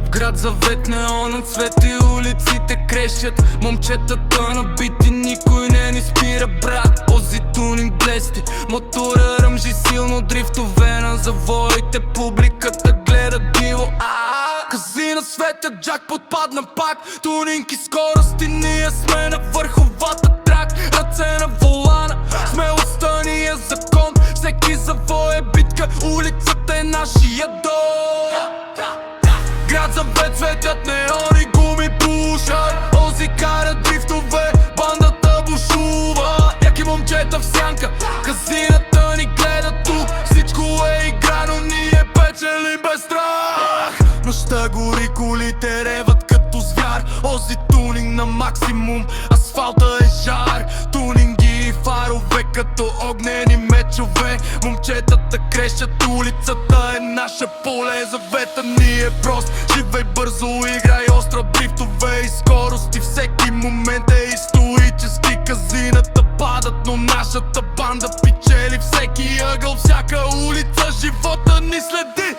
Град завет, неонът свети, улиците крещят. Момчетата набити, никой не ни спира, брат. Ози тунинг блести, мотора ръмжи силно, дрифтове на завоите, публиката гледа диво. Казина светят, джакпот падна пак. Тунинг и скорости, ние сме на върховата трак. Ръце на волана, смелостта ни е закон. Всеки завой е битка, улицата е нашия дом. Град завет, светят неони, гуми пушат. Ози кара дрифтове, бандата бушува. Яки момчета в сянка, казината ни гледа тук. Всичко е играно, ние печелим без страх. Нощта гори, колите реват като звяр. Ози тунинг на максимум, асфалта е жар. Тунинги и фарове като огнени мечове. Момчетата крещят, улицата е наше поле. Завета ни е прост, живей бързо, играй остро, дрифтове и скорости. Всеки момент е исторически, казината падат, но нашата банда печели всеки ъгъл, всяка улица, живота ни следи.